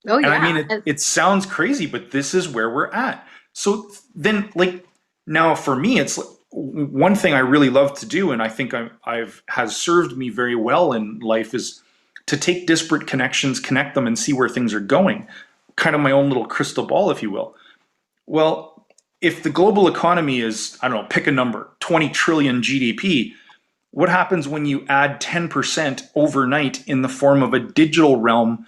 Oh And I yeah. mean, it sounds crazy, but this is where we're at. So then, like, now for me, it's one thing I really love to do, and I think I've has served me very well in life, is to take disparate connections, connect them, and see where things are going. Kind of my own little crystal ball, if you will. Well, if the global economy is, I don't know, pick a number, 20 trillion GDP, what happens when you add 10% overnight in the form of a digital realm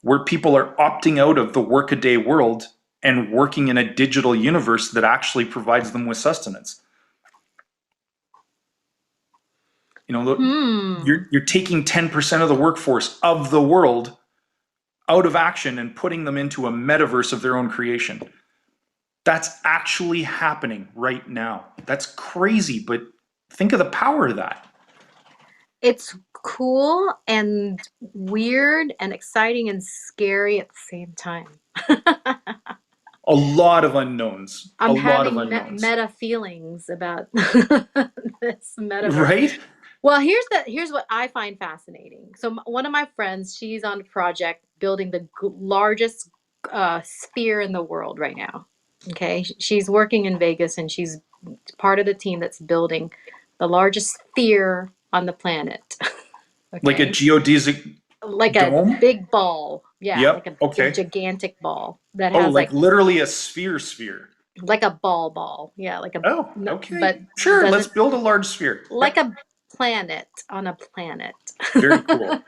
where people are opting out of the workaday world and working in a digital universe that actually provides them with sustenance? Hmm. You're taking 10% of the workforce of the world out of action and putting them into a metaverse of their own creation. That's actually happening right now. That's crazy, but think of the power of that. It's cool and weird and exciting and scary at the same time. A lot of unknowns. A I'm lot of having unknowns. meta feelings about this metaverse. Right? Well, here's what I find fascinating. So one of my friends, she's on a project building the largest sphere in the world right now. Okay, she's working in Vegas and she's part of the team that's building the largest sphere on the planet. Like a Okay, geodesic like a dome? big ball. Yeah, like Yep. a Okay. gigantic ball that Oh, has like like literally a sphere. a ball. Yeah, like a Oh, but okay. Sure. Let's doesn't build a large sphere. like Yep. a planet on a planet. Very cool.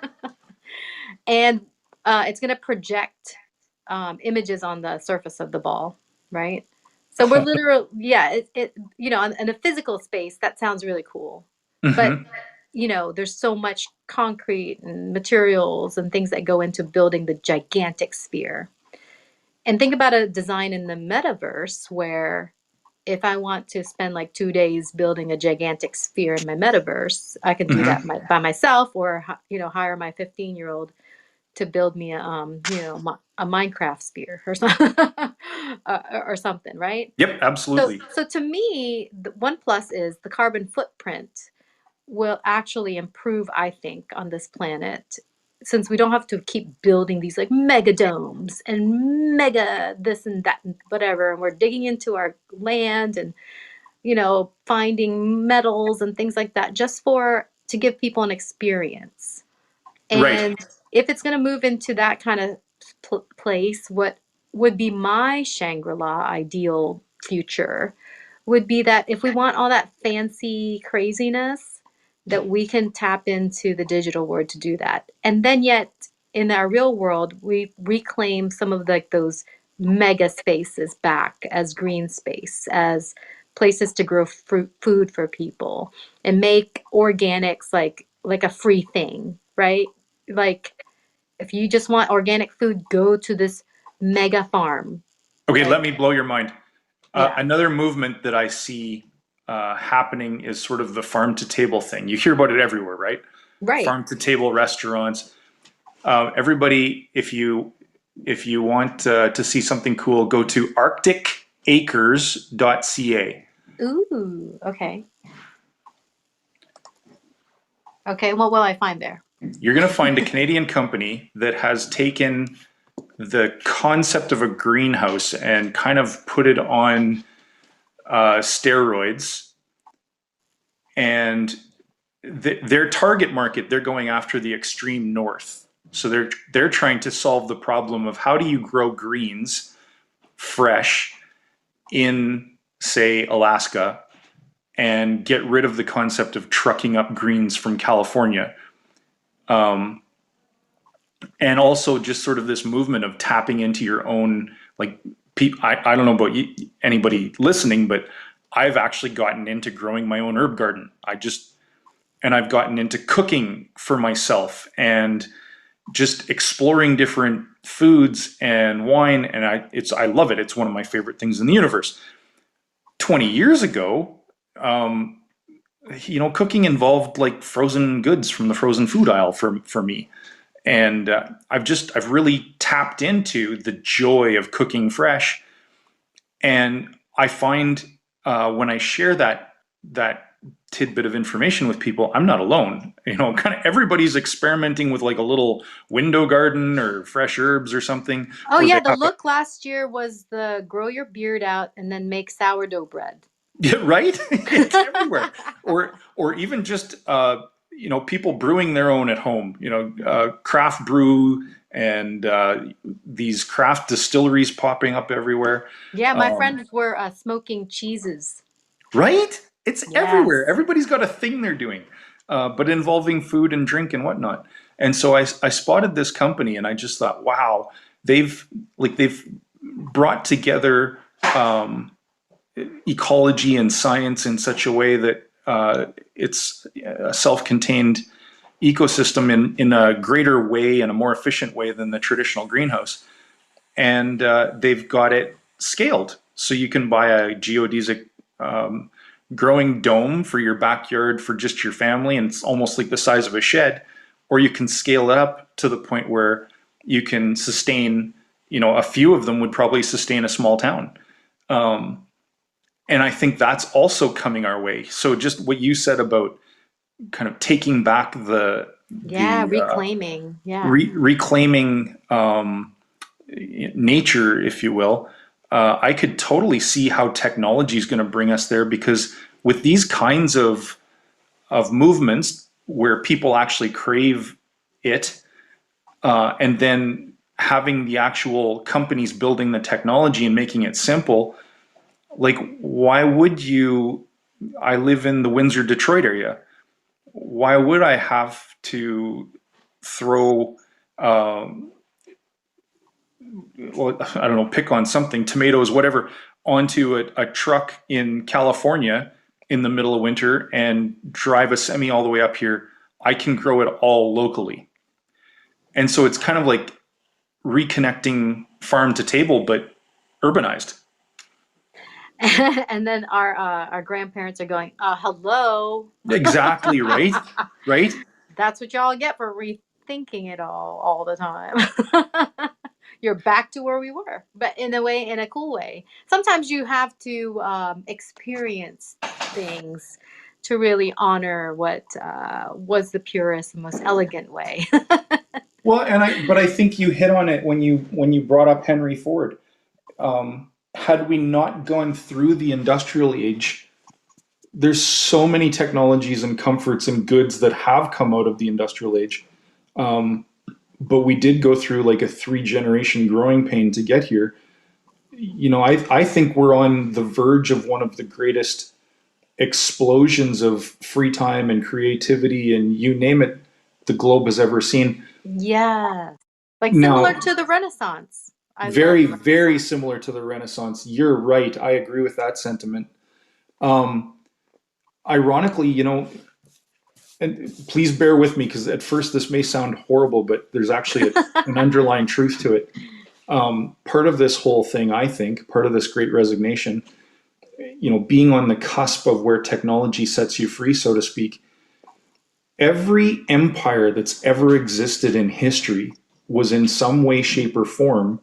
And it's going to project images on the surface of the ball, right? So we're literal, yeah. In a physical space, that sounds really cool, but Hmm. there's so much concrete and materials and things that go into building the gigantic sphere. And think about a design in the metaverse where if I want to spend like 2 days building a gigantic sphere in my metaverse, I can do that Hmm. by myself, or hire my 15-year-old to build me a Minecraft sphere or something, or something, right? Yep. So, Absolutely. so to me, the one plus is the carbon footprint will actually improve, I think, on this planet, since we don't have to keep building these like mega domes and mega this and that and whatever, and we're digging into our land and finding metals and things like that just for to give people an experience. Right. And if it's going to move into that kind of place, what would be my Shangri-La ideal future would be that if we want all that fancy craziness, that we can tap into the digital world to do that. And then yet in our real world, we reclaim some of like those mega spaces back as green space, as places to grow food for people and make organics like a free thing, right? Like if you just want organic food, go to this mega farm. Okay. Let Like, me blow your mind. yeah, Another movement that I see happening is sort of the farm to table thing. You hear about it everywhere, right? right. Farm to table restaurants. Everybody, if you want to see something cool, go to arcticacres.ca. Ooh, okay. Okay, what will I find there? You're going to find a Canadian company that has taken the concept of a greenhouse and kind of put it on steroids and their target market, they're going after the extreme north. So they're trying to solve the problem of how do you grow greens fresh in, say, Alaska, and get rid of the concept of trucking up greens from California. Um, and also just sort of this movement of tapping into your own, like, I don't know about anybody listening, but I've actually gotten into growing my own herb garden. And I've gotten into cooking for myself and just exploring different foods and wine. And I love it. It's one of my favorite things in the universe. 20 years ago, um, cooking involved like frozen goods from the frozen food aisle for me. And I've really tapped into the joy of cooking fresh. And I find when I share that tidbit of information with people, I'm not alone. Kind of everybody's experimenting with like a little window garden or fresh herbs or something. Oh Or yeah, they the have a look last year was the grow your beard out and then make sourdough bread. Yeah, right? It's everywhere. Or even just people brewing their own at home. Craft brew and these craft distilleries popping up everywhere. Yeah, my Um, friends were smoking cheeses. right? It's everywhere. Yes. Everybody's got a thing they're doing, but involving food and drink and whatnot. And so I spotted this company and I just thought, wow, they've brought together. Ecology and science in such a way that it's a self-contained ecosystem in a greater way and a more efficient way than the traditional greenhouse. And they've got it scaled. So you can buy a geodesic growing dome for your backyard for just your family, and it's almost like the size of a shed. Or you can scale it up to the point where you can sustain, a few of them would probably sustain a small town. Um, and I think that's also coming our way. So just what you said about kind of taking back Yeah, the reclaiming. Yeah. reclaiming nature, if you will. I could totally see how technology is going to bring us there, because with these kinds of movements where people actually crave it, and then having the actual companies building the technology and making it simple, like, why would you? I live in the Windsor, Detroit area. Why would I have to throw, um, well, I don't know, pick on something, tomatoes, whatever, onto a truck in California in the middle of winter and drive a semi all the way up here? I can grow it all locally. And so it's kind of like reconnecting farm to table, but urbanized. And then our grandparents are going, hello. Exactly, right? Right? That's what y'all get for rethinking it all the time. You're back to where we were, but in a cool way. Sometimes you have to experience things to really honor what was the purest and most elegant way. Well, but I think you hit on it when you brought up Henry Ford. Had we not gone through the industrial age, there's so many technologies and comforts and goods that have come out of the industrial age. Um, but we did go through like a 3 generation growing pain to get here. I think we're on the verge of one of the greatest explosions of free time and creativity and you name it, the globe has ever seen. Yeah. Like similar Now, to the Renaissance. I love very, the very Renaissance. similar to the Renaissance. You're right. I agree with that sentiment. Um, Ironically, and please bear with me because at first this may sound horrible, but there's actually an underlying truth to it. Part of this whole thing, I think, part of this great resignation, being on the cusp of where technology sets you free, so to speak, every empire that's ever existed in history was in some way, shape, or form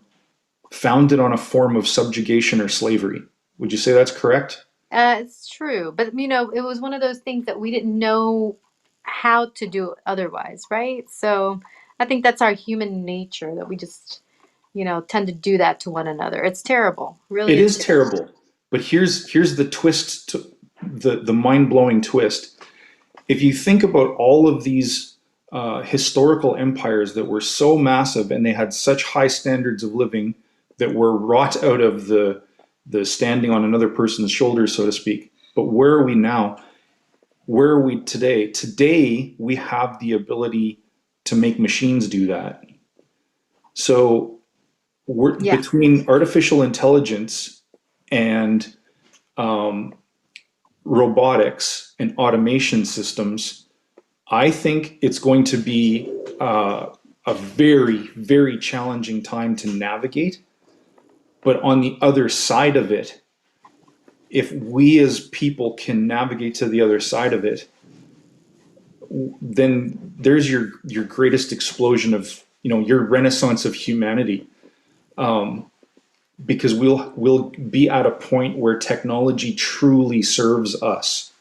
founded on a form of subjugation or slavery. Would you say that's correct? It's true, but it was one of those things that we didn't know how to do otherwise, right? So I think that's our human nature that we just, tend to do that to one another. It's terrible. Really It is is terrible. terrible, but here's the twist, to the mind blowing twist. if you think about all of these historical empires that were so massive and they had such high standards of living that were wrought out of the standing on another person's shoulders, so to speak. But where are we now? Where are we today? Today, we have the ability to make machines do that. So we're Yeah. between artificial intelligence and robotics and automation systems. I think it's going to be a very, very challenging time to navigate. But on the other side of it, if we as people can navigate to the other side of it, then there's your greatest explosion of, your renaissance of humanity. Because we'll be at a point where technology truly serves us.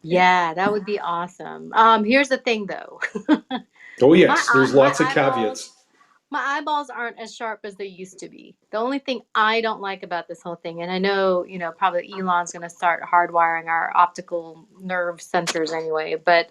Yeah, that would be awesome. Here's the thing though. Oh My yes, there's my lots of eyeballs caveats. my eyeballs aren't as sharp as they used to be. The only thing I don't like about this whole thing, and I know, probably Elon's going to start hardwiring our optical nerve sensors anyway, but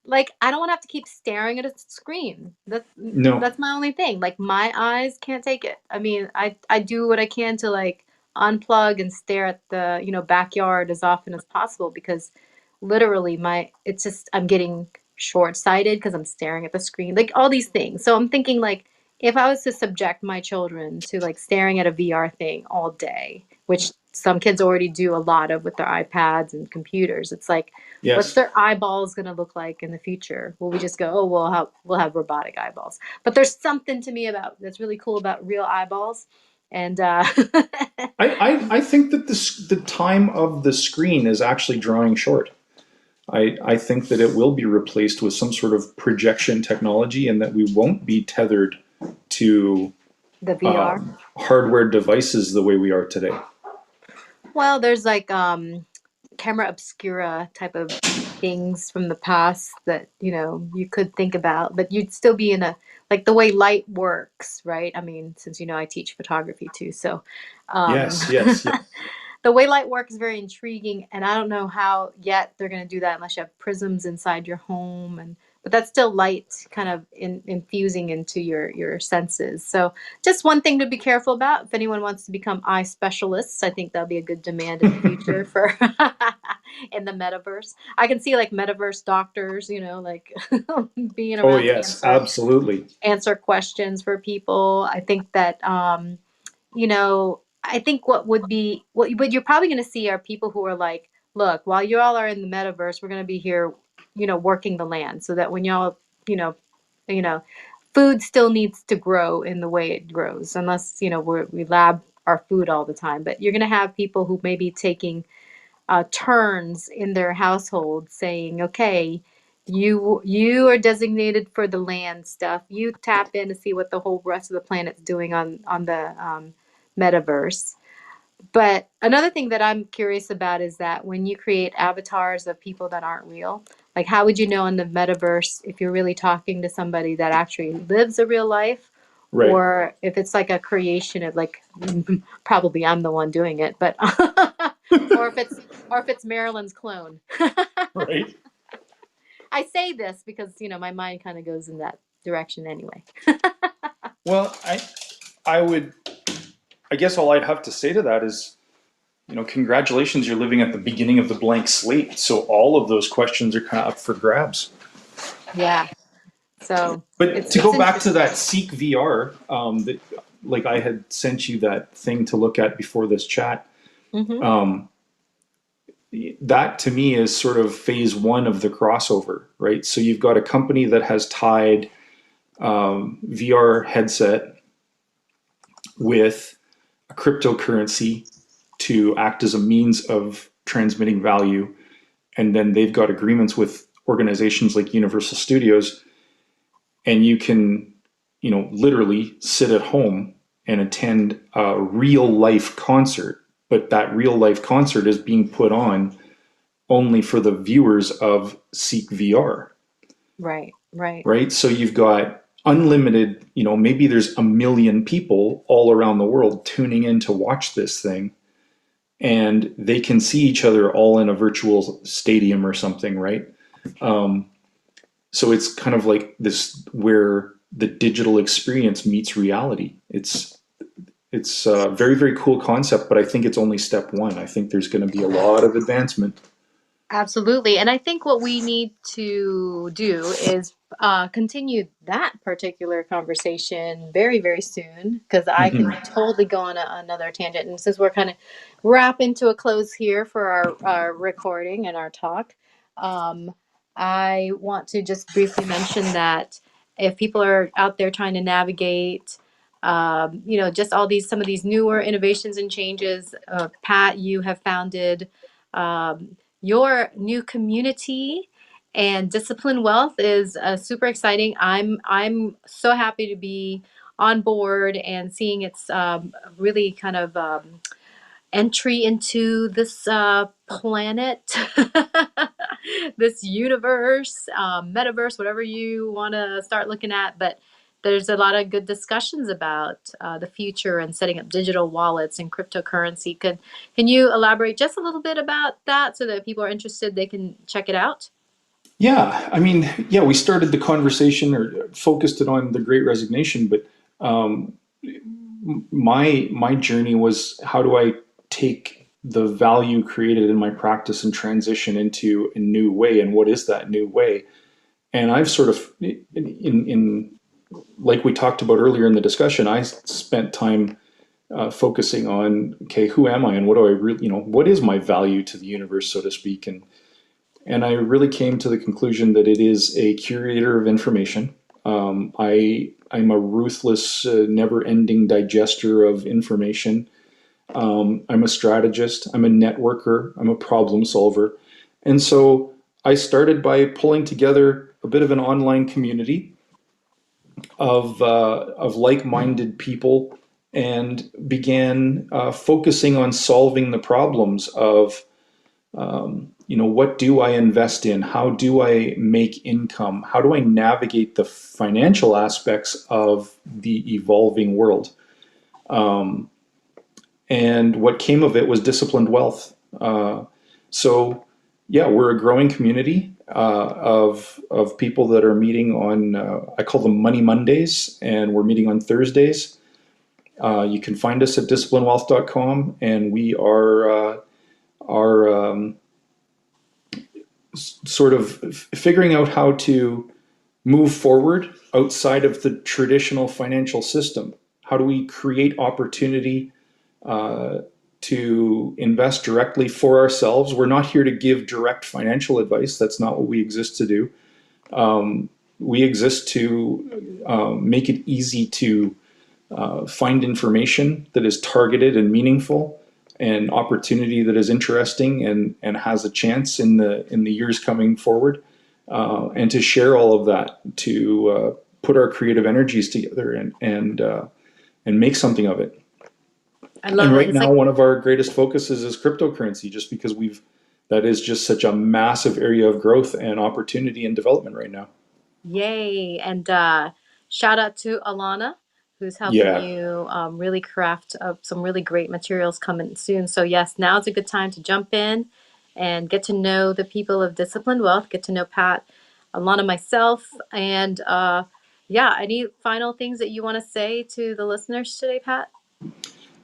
like I don't want to have to keep staring at a screen. No. That's my only thing. Like my eyes can't take it. I mean, I do what I can to like unplug and stare at the, backyard as often as possible because literally my it's just I'm getting short-sighted because I'm staring at the screen. Like all these things. So I'm thinking like if I was to subject my children to like staring at a VR thing all day, which some kids already do a lot of with their iPads and computers, it's like what's Yes. their eyeballs going to look like in the future? Will we just go, oh, we'll have robotic eyeballs? But there's something to me about that's really cool about real eyeballs, and I think that the time of the screen is actually drawing short. I think that it will be replaced with some sort of projection technology and that we won't be tethered to the VR. hardware devices the way we are today. Well, there's like camera obscura type of things from the past that you could think about, but you'd still be in a like the way light works, right? I mean, since I teach photography too, so um, Yes, yes, yes. the way light works is very intriguing, and I don't know how yet they're going to do that unless you have prisms inside your home, and but that's still light kind of infusing into your senses. So just one thing to be careful about if anyone wants to become eye specialists. I think that'll be a good demand in the future for in the metaverse. I can see like metaverse doctors, like being Oh around to yes, answer absolutely. answer questions for people. I think that I think what you're probably going to see are people who are like, look, while you all are in the metaverse, we're going to be here, working the land so that when y'all, you know, you know, food still needs to grow in the way it grows, unless we lab our food all the time. But you're going to have people who may be taking turns in their household, saying, okay. You are designated for the land stuff. You tap in to see what the whole rest of the planet's doing on the metaverse. But another thing that I'm curious about is that when you create avatars of people that aren't real, like how would you know in the metaverse if you're really talking to somebody that actually lives a real life, Right, or if it's like a creation of like probably I'm the one doing it, but or if it's Marilen's clone. right. I say this because my mind kind of goes in that direction anyway. Well, I would. I guess all I'd have to say to that is, congratulations, you're living at the beginning of the blank slate. So all of those questions are kind of up for grabs. Yeah. So But it's to it's go back to that interesting. Seek VR, that like I had sent you that thing to look at before this chat. Hmm. Um, that to me is sort of phase one of the crossover, right? So you've got a company that has tied VR headset with a cryptocurrency to act as a means of transmitting value. And then they've got agreements with organizations like Universal Studios, and you can, literally sit at home and attend a real life concert. But that real life concert is being put on only for the viewers of Seek VR, Right, right. right? So you've got unlimited, maybe there's a million people all around the world tuning in to watch this thing. and they can see each other all in a virtual stadium or something, right? Um, so it's kind of like this where the digital experience meets reality. It's a very, very cool concept, but I think it's only step one. I think there's going to be a lot of advancement. Absolutely. And I think what we need to do is continue that particular conversation very, very soon, because I Hmm. can totally go on another tangent. And since we're kind of wrapping to a close here for our recording and our talk, um, I want to just briefly mention that if people are out there trying to navigate, just some of these newer innovations and changes, Pat, you have founded. Your new community and Discipline Wealth is super exciting. I'm so happy to be on board and seeing its really kind of entry into this planet, this universe, metaverse, whatever you want to start looking at. But there's a lot of good discussions about the future and setting up digital wallets and cryptocurrency. Can you elaborate just a little bit about that so that if people are interested, they can check it out? Yeah, I mean, yeah, we started the conversation or focused it on the Great Resignation, but um, my journey was how do I take the value created in my practice and transition into a new way, and what is that new way? And I've sort of in like we talked about earlier in the discussion, I spent time focusing on, okay, who am I and what do I really, what is my value to the universe, so to speak, and I really came to the conclusion that it is a curator of information. I'm a ruthless, never-ending digester of information. I'm a strategist. I'm a networker. I'm a problem solver. And so I started by pulling together a bit of an online community of like-minded people and began focusing on solving the problems of what do I invest in? How do I make income? How do I navigate the financial aspects of the evolving world? And what came of it was disciplined wealth. So, yeah, we're a growing community of people that are meeting on. I call them Money Mondays, and we're meeting on Thursdays. You can find us at disciplinewealth.com, and we are sort of figuring out how to move forward outside of the traditional financial system. How do we create opportunity uh, to invest directly for ourselves? We're not here to give direct financial advice. That's not what we exist to do. We exist to make it easy to find information that is targeted and meaningful, and opportunity that is interesting and has a chance in the years coming forward, and to share all of that, to put our creative energies together and make something of it. I And love it. right It's now, like, one of our greatest focuses is cryptocurrency, just because that is just such a massive area of growth and opportunity and development right now. yay. And shout out to Alana, who's helping Yeah. you really craft up some really great materials coming soon. So, yes, now's a good time to jump in and get to know the people of Disciplined Wealth, get to know Pat, Alana, myself. And yeah, any final things that you want to say to the listeners today, Pat?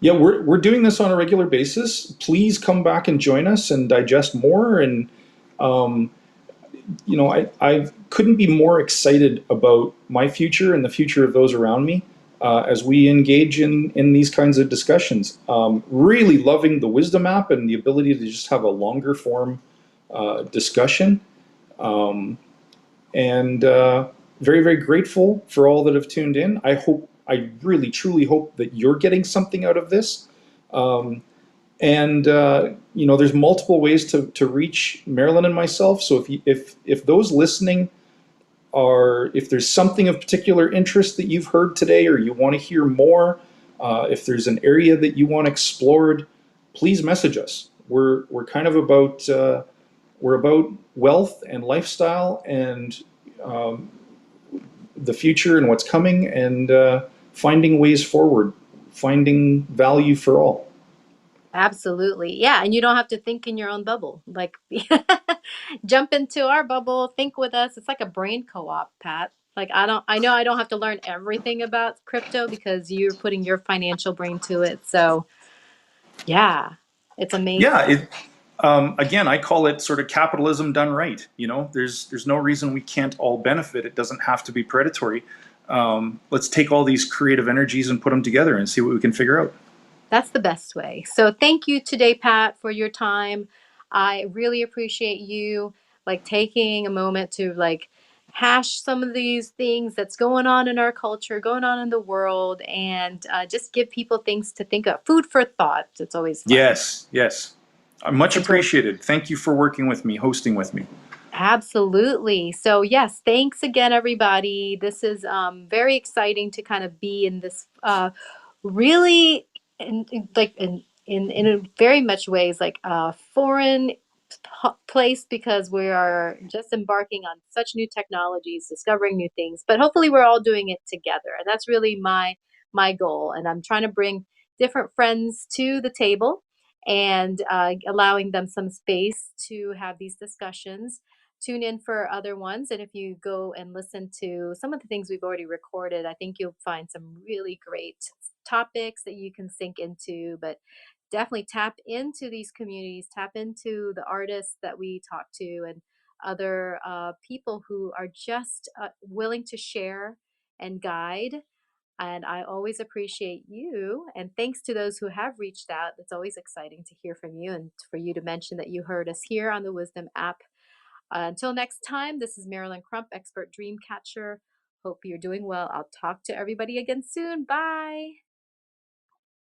Yeah, we're doing this on a regular basis. Please come back and join us and digest more. And um, I couldn't be more excited about my future and the future of those around me as we engage in these kinds of discussions. Really loving the Wisdom app and the ability to just have a longer form discussion. Um, and very, very grateful for all that have tuned in. I really, truly hope that you're getting something out of this. Um, and there's multiple ways to reach Marilen and myself. So if those listening if there's something of particular interest that you've heard today, or you want to hear more, if there's an area that you want explored, please message us. We're kind of about we're about wealth and lifestyle and um, the future and what's coming, and finding ways forward, finding value for all. Absolutely. Yeah, and you don't have to think in your own bubble. Like jump into our bubble, think with us. It's like a brain co-op, Pat. Like I know I don't have to learn everything about crypto because you're putting your financial brain to it. So, yeah, it's amazing. Yeah, again, I call it sort of capitalism done right. You know, there's no reason we can't all benefit. It doesn't have to be predatory. Let's take all these creative energies and put them together and see what we can figure out. That's the best way. So thank you today, Pat, for your time. I really appreciate you like taking a moment to like hash some of these things that's going on in our culture, going on in the world, and just give people things to think of. Food for thought. It's always fun. Yes, yes. Much It's always appreciated. Thank you for working with me, hosting with me. absolutely. So yes, thanks again, everybody. This is very exciting to kind of be in this really like in a very much ways like a foreign place because we are just embarking on such new technologies, discovering new things, but hopefully we're all doing it together, and that's really my goal. And I'm trying to bring different friends to the table and allowing them some space to have these discussions. Tune in for other ones. And if you go and listen to some of the things we've already recorded, I think you'll find some really great topics that you can sink into. But definitely tap into these communities, tap into the artists that we talk to, and other people who are just willing to share and guide. And I always appreciate you. And thanks to those who have reached out. It's always exciting to hear from you and for you to mention that you heard us here on the Wisdom app. Until next time, this is Marilen Crump, expert dream catcher. Hope you're doing well. I'll talk to everybody again soon. Bye.